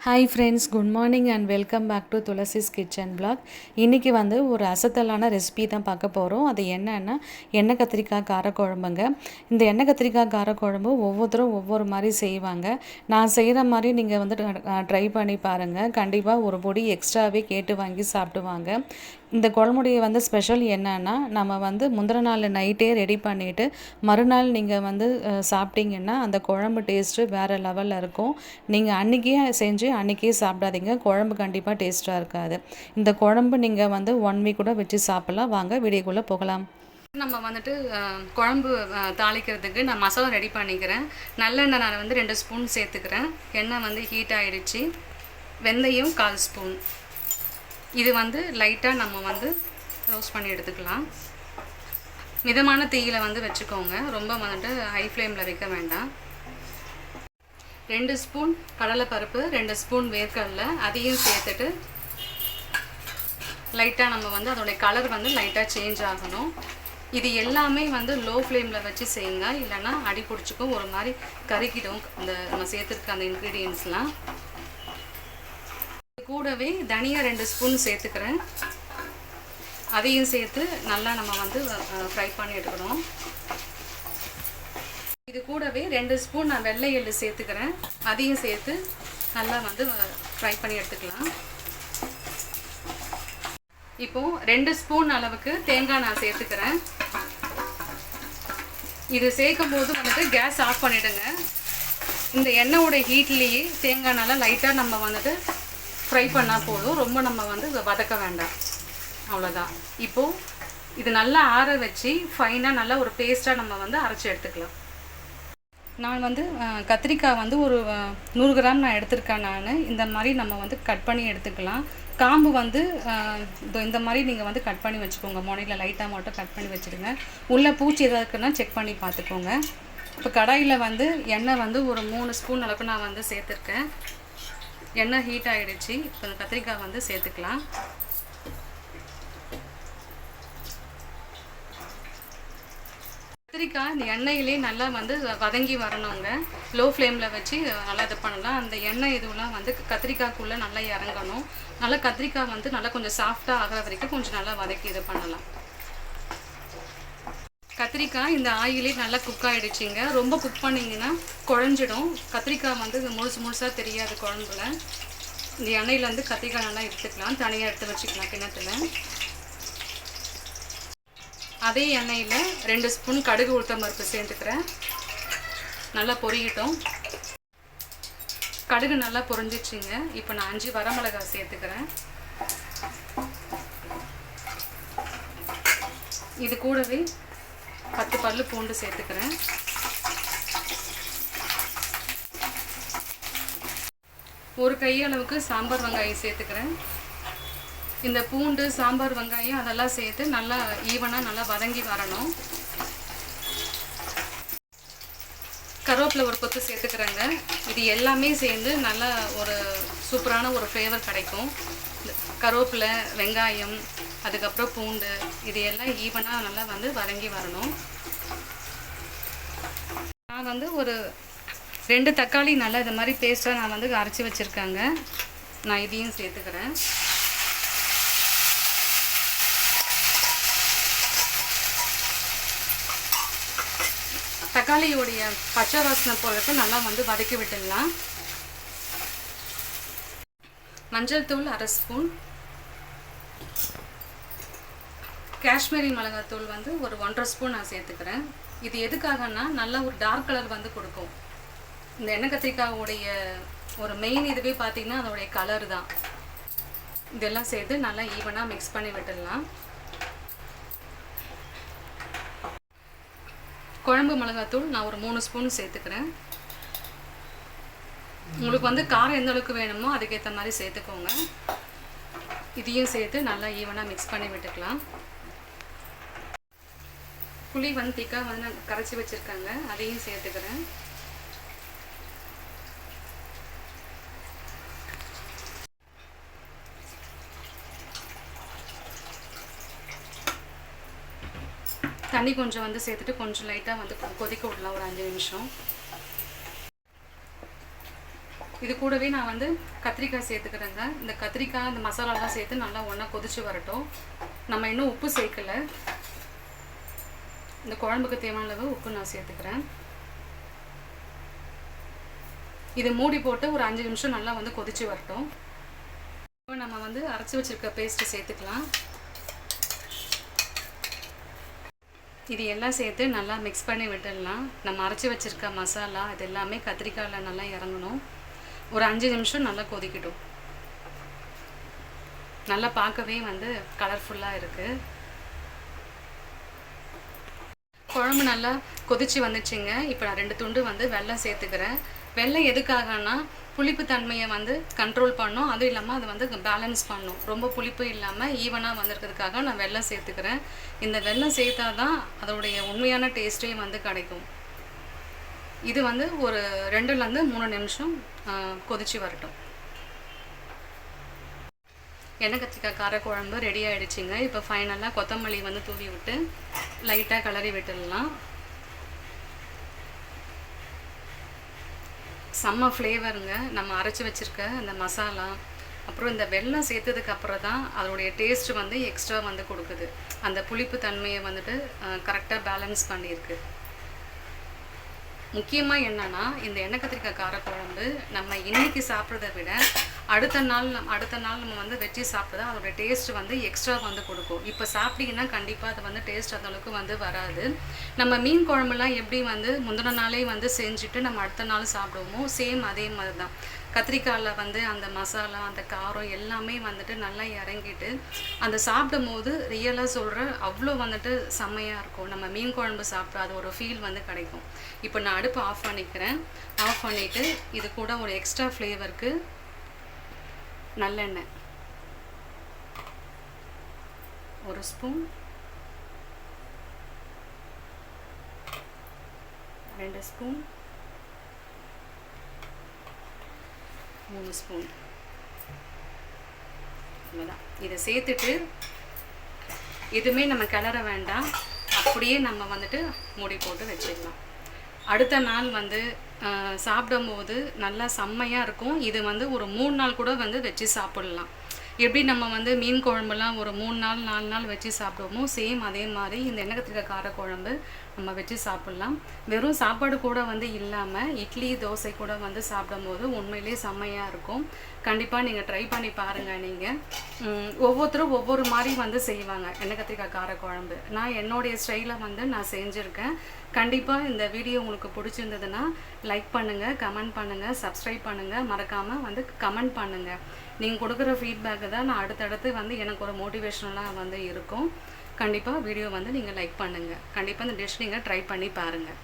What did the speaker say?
Hi friends, good morning and welcome back to Thulasi's kitchen blog. இன்றைக்கி ஒரு அசத்தலான recipe தான் பார்க்க போகிறோம். அது என்னன்னா எண்ணெய் கத்திரிக்காய் காரக்குழம்புங்க. இந்த எண்ணெய் கத்திரிக்காய் காரக்குழம்பு ஒவ்வொருத்தரும் ஒவ்வொரு மாதிரி செய்வாங்க. நான் செய்கிற மாதிரி நீங்கள் ட்ரை பண்ணி பாருங்கள். கண்டிப்பாக ஒரு பொடி எக்ஸ்ட்ராவே கேட்டு வாங்கி சாப்பிடுவாங்க. இந்த குழம்புடைய ஸ்பெஷல் என்னன்னா, நம்ம முந்தின நாள் நைட்டே ரெடி பண்ணிவிட்டு மறுநாள் நீங்கள் சாப்பிட்டீங்கன்னா அந்த குழம்பு டேஸ்ட்டு வேறு லெவலில் இருக்கும். நீங்கள் அன்றைக்கே செஞ்சு அன்றைக்கே சாப்பிடாதீங்க, குழம்பு கண்டிப்பாக டேஸ்ட்டாக இருக்காது. இந்த குழம்பு நீங்கள் 1 வீக் கூட வச்சு சாப்பிட்லாம். வாங்க வீடியோக்குள்ளே போகலாம். நம்ம குழம்பு தாளிக்கிறதுக்கு நான் மசாலா ரெடி பண்ணிக்கிறேன். நல்லெண்ணெய் நான் 2 ஸ்பூன் சேர்த்துக்கிறேன். எண்ணெய் ஹீட் ஆகிடுச்சு. வெந்தயம் 1/4 ஸ்பூன். இது லைட்டாக நம்ம ரோஸ்ட் பண்ணி எடுத்துக்கலாம். மிதமான தீயில் வச்சுக்கோங்க. ரொம்ப ஹை ஃப்ளேமில் வைக்க வேண்டாம். 2 ஸ்பூன் கடலைப்பருப்பு, 2 ஸ்பூன் வேர்க்கடலை, அதையும் சேர்த்துட்டு லைட்டாக நம்ம அதோடைய கலர் லைட்டாக சேஞ்ச் ஆகணும். இது எல்லாமே லோ ஃப்ளேமில் வச்சு செய்யுங்க, இல்லைன்னா அடி பிடிச்சிக்கும், ஒரு மாதிரி கருக்கிடும் இந்த நம்ம சேர்த்துருக்க அந்த இன்க்ரீடியன்ட்ஸ்லாம். கூடவே தனியா 2 ஸ்பூன் சேர்த்துக்கிறேன். அதையும் சேர்த்து நல்லா நம்ம ஃப்ரை பண்ணி எடுக்கணும். இது கூடவே 2 ஸ்பூன் நான் வெள்ளை எள்ளு சேர்த்துக்கிறேன். அதையும் சேர்த்து நல்லா ஃப்ரை பண்ணி எடுத்துக்கலாம். இப்போ 2 ஸ்பூன் அளவுக்கு தேங்காய் நான் சேர்த்துக்கிறேன். இது சேர்க்கும் போது கேஸ் ஆஃப் பண்ணிடுங்க. இந்த எண்ணெயோட ஹீட்லேயே தேங்காய் நல்லா லைட்டாக நம்ம ஃப்ரை பண்ணால் போதும். ரொம்ப நம்ம வதக்க வேண்டாம், அவ்வளோதான். இப்போது இது நல்லா ஆற வச்சு ஃபைனாக நல்லா ஒரு பேஸ்ட்டாக நம்ம அரைச்சி எடுத்துக்கலாம். நான் கத்திரிக்காய் ஒரு 100 கிராம் நான் எடுத்திருக்கேன். நான் இந்த மாதிரி நம்ம கட் பண்ணி எடுத்துக்கலாம். காம்பு இந்த மாதிரி நீங்கள் கட் பண்ணி வச்சுக்கோங்க. முனையில் லைட்டாக மட்டும் கட் பண்ணி வச்சுடுங்க. உள்ளே பூச்சி எதாவது இருக்குன்னா செக் பண்ணி பார்த்துக்கோங்க. இப்போ கடாயில் எண்ணெய் ஒரு 3 ஸ்பூன் அளவுக்கு நான் சேர்த்துருக்கேன். எண்ணெய் ஹீட் ஆகிடுச்சு. இப்போ இந்த கத்திரிக்காய் சேர்த்துக்கலாம். கத்திரிக்காய் இந்த எண்ணெயிலே நல்லா வதங்கி வரணுங்க. லோ ஃப்ளேமில் வச்சு நல்லா இது பண்ணலாம். அந்த எண்ணெய் இதுவெல்லாம் கத்திரிக்காய்க்குள்ளே நல்லா இறங்கணும். நல்லா கத்திரிக்காய் நல்லா கொஞ்சம் சாஃப்டாக ஆகிற வரைக்கும் கொஞ்சம் நல்லா வதக்கி இது பண்ணலாம். கத்திரிக்காய் இந்த ஆயிலே நல்லா குக் ஆகிடுச்சிங்க. ரொம்ப குக் பண்ணிங்கன்னா குழஞ்சிடும். கத்திரிக்காய் முழுசாக தெரியாது குழம்புல. இந்த எண்ணெயில் கத்திரிக்காய் நல்லா எடுத்துக்கலாம், தனியாக எடுத்து வச்சுக்கலாம் கிணத்துல. அதே எண்ணெயில் 2 ஸ்பூன் கடுகு உளுத்தம் பருப்பு சேர்த்துக்கிறேன். நல்லா பொரியட்டும். கடுகு நல்லா பொரிஞ்சிச்சிங்க. இப்போ நான் 5 வரமிளகாய் சேர்த்துக்கிறேன். இது கூடவே 10 பல்லு பூண்டு சேர்த்துக்கிறேன். ஒரு கையளவுக்கு சாம்பார் வெங்காயம் சேர்த்துக்கிறேன். இந்த பூண்டு, சாம்பார் வெங்காயம் அதெல்லாம் சேர்த்து நல்லா ஈவனாக நல்லா வதங்கி வரணும். கருவேப்பிலை ஒரு கொத்து சேர்த்துக்கிறேங்க. இது எல்லாமே சேர்ந்து நல்லா ஒரு சூப்பரான ஒரு ஃப்ளேவர் கிடைக்கும். கருவேப்பிலை, வெங்காயம், அதுக்கப்புறம் பூண்டு, இது எல்லாம் ஈவனாக நல்லா வதங்கி வரணும். நான் ஒரு 2 தக்காளி நல்லா இது மாதிரி பேஸ்ட்டாக நான் அரைச்சி வச்சுருக்காங்க. நான் இதையும் சேர்த்துக்கிறேன். தக்காளியோடைய பச்சை வாசனை போகிறதுக்கு நல்லா வதக்கி விட்டுடலாம். மஞ்சள் தூள் 1/2 ஸ்பூன். காஷ்மீரி மிளகாத்தூள் ஒரு 1.5 ஸ்பூன் நான் சேர்த்துக்கிறேன். இது எதுக்காகனா நல்லா ஒரு டார்க் கலர் கொடுக்கும். இந்த எண்ணெய் கத்திரிக்காயோடைய ஒரு மெயின் இதுவே பார்த்திங்கன்னா அதோடைய கலர் தான். இதெல்லாம் சேர்த்து நல்லா ஈவனாக மிக்ஸ் பண்ணி விட்டுடலாம். குழம்பு மிளகாத்தூள் நான் ஒரு 3 ஸ்பூன் சேர்த்துக்கிறேன். உங்களுக்கு காரம் எந்த அளவுக்கு வேணுமோ அதுக்கேற்ற மாதிரி சேர்த்துக்கோங்க. இதையும் சேர்த்து நல்லா ஈவனாக மிக்ஸ் பண்ணி விட்டுக்கலாம். புளி திக்காக நான் கரைச்சி வச்சுருக்காங்க, அதையும் சேர்த்துக்கிறேன். தண்ணி கொஞ்சம் சேர்த்துட்டு கொஞ்சம் லைட்டாக கொதிக்க விடலாம் ஒரு 5 நிமிஷம். இது கூடவே நான் வந்து கத்திரிக்காய் சேர்த்துக்கிறேங்க. இந்த கத்திரிக்காய் இந்த மசாலாலாம் சேர்த்து நல்லா ஒன்றா கொதிச்சு வரட்டும். நம்ம இன்னும் உப்பு சேர்க்கலை. இந்த குழம்புக்கு தேவையான அளவு உப்பு நான் சேர்த்துக்கிறேன். இது மூடி போட்டு ஒரு 5 நிமிஷம் நல்லா வந்து கொதிச்சு வரட்டும். இப்போ நம்ம வந்து அரைச்சி வச்சுருக்க பேஸ்ட்டு சேர்த்துக்கலாம். இது எல்லாம் சேர்த்து நல்லா மிக்ஸ் பண்ணி விட்டுடலாம். நம்ம அரைச்சி வச்சுருக்க மசாலா இது எல்லாமே கத்திரிக்காயில் நல்லா இறங்கணும். ஒரு 5 நிமிஷம் நல்லா கொதிக்கட்டும். நல்லா பார்க்கவே வந்து கலர்ஃபுல்லாக இருக்குது. குழம்பு நல்லா கொதிச்சு வந்துச்சுங்க. இப்போ நான் 2 துண்டு வந்து வெல்லம் சேர்த்துக்கிறேன். வெல்லம் எதுக்காகனா புளிப்பு தன்மையை வந்து கண்ட்ரோல் பண்ணும். அதுவும் இல்லாமல் அது வந்து பேலன்ஸ் பண்ணும். ரொம்ப புளிப்பு இல்லாமல் ஈவனாக வந்திருக்கிறதுக்காக நான் வெல்லம் சேர்த்துக்கிறேன். இந்த வெல்லம் சேர்த்தா தான் அதோடைய உண்மையான டேஸ்ட்டே வந்து கிடைக்கும். இது வந்து ஒரு 2லேருந்து 3 நிமிஷம் கொதிச்சு வரட்டும். எண்ணெய் கத்திரிக்காய் காரக்குழம்பு ரெடி ஆகிடுச்சிங்க. இப்போ ஃபைனலாக கொத்தமல்லி வந்து தூவி விட்டு லைட்டாக கிளறி விட்டுடலாம். செம்ம ஃப்ளேவருங்க. நம்ம அரைச்சி வச்சுருக்க அந்த மசாலா அப்புறம் இந்த வெல்லம் சேர்த்ததுக்கு அப்புறம் தான் அதோடைய டேஸ்ட்டு வந்து எக்ஸ்ட்ரா வந்து கொடுக்குது. அந்த புளிப்பு தன்மையை வந்துட்டு கரெக்டாக பேலன்ஸ் பண்ணியிருக்கு. முக்கியமாக என்னென்னா இந்த எண்ணெய் கத்திரிக்காய் காரக்குழம்பு நம்ம இன்றைக்கி சாப்பிட்றத விட அடுத்த நாள் நம்ம வந்து வச்சு சாப்பிட்டா அதோடய டேஸ்ட் வந்து எக்ஸ்ட்ரா வந்து கொடுக்கும். இப்போ சாப்பிட்டீங்கன்னா கண்டிப்பாக அது வந்து டேஸ்ட் அந்தளவுக்கு வந்து வராது. நம்ம மீன் குழம்புலாம் எப்படி வந்து முந்தின நாளே வந்து செஞ்சுட்டு நம்ம அடுத்த நாள் சாப்பிடுவோமோ சேம் அதே மாதிரி தான். கத்திரிக்காயில் வந்து அந்த மசாலா அந்த காரம் எல்லாமே வந்துட்டு நல்லா இறங்கிட்டு அந்த சாப்பிடும் போது ரியலாக சொல்கிற அவ்வளோ வந்துட்டு செம்மையாக இருக்கும். நம்ம மீன் குழம்பு சாப்பிட்ற அது ஒரு ஃபீல் வந்து கிடைக்கும். இப்போ நான் அடுப்பு ஆஃப் பண்ணிக்கிறேன். ஆஃப் பண்ணிவிட்டு இது கூட ஒரு எக்ஸ்ட்ரா ஃப்ளேவருக்கு நல்லெண்ணெய் 1 ஸ்பூன், 2 ஸ்பூன், 3 ஸ்பூன் இவ்வளோதான். இதை சேர்த்துட்டு எதுவுமே நம்ம கிளற வேண்டாம். அப்படியே நம்ம வந்துட்டு மூடி போட்டு வச்சிடலாம். அடுத்த நாள் வந்து சாப்பிடும்போது நல்லா செம்மையாக இருக்கும். இது வந்து ஒரு 3 நாள் கூட வந்து வச்சு சாப்பிட்லாம். எப்படி நம்ம வந்து மீன் குழம்புலாம் ஒரு 3 நாள் 4 நாள் வச்சு சாப்பிடுவோமோ சேம் அதே மாதிரி இந்த எண்ணெய் கத்திரிக்காய் காரக்குழம்பு நம்ம வச்சு சாப்பிட்லாம். வெறும் சாப்பாடு கூட வந்து இல்லாமல் இட்லி தோசை கூட வந்து சாப்பிடும்போது உண்மையிலே செம்மையாக இருக்கும். கண்டிப்பாக நீங்கள் ட்ரை பண்ணி பாருங்கள். நீங்கள் ஒவ்வொருத்தரும் ஒவ்வொரு மாதிரி வந்து செய்வாங்க எண்ணெய் கத்திரிக்காய் காரக்குழம்பு. நான் என்னுடைய ஸ்டைலில் வந்து நான் செஞ்சுருக்கேன். கண்டிப்பாக இந்த வீடியோ உங்களுக்கு பிடிச்சிருந்ததுன்னா லைக் பண்ணுங்கள், கமெண்ட் பண்ணுங்கள், சப்ஸ்கிரைப் பண்ணுங்கள், மறக்காமல் வந்து கமெண்ட் பண்ணுங்கள். நீங்கள் கொடுக்குற ஃபீட்பேக்கு தான் நான் அடுத்தடுத்து வந்து எனக்கு ஒரு மோட்டிவேஷனலாக வந்து இருக்கும். கண்டிப்பாக வீடியோ வந்து நீங்கள் லைக் பண்ணுங்கள். கண்டிப்பாக இந்த டிஷ் நீங்கள் ட்ரை பண்ணி பாருங்கள்.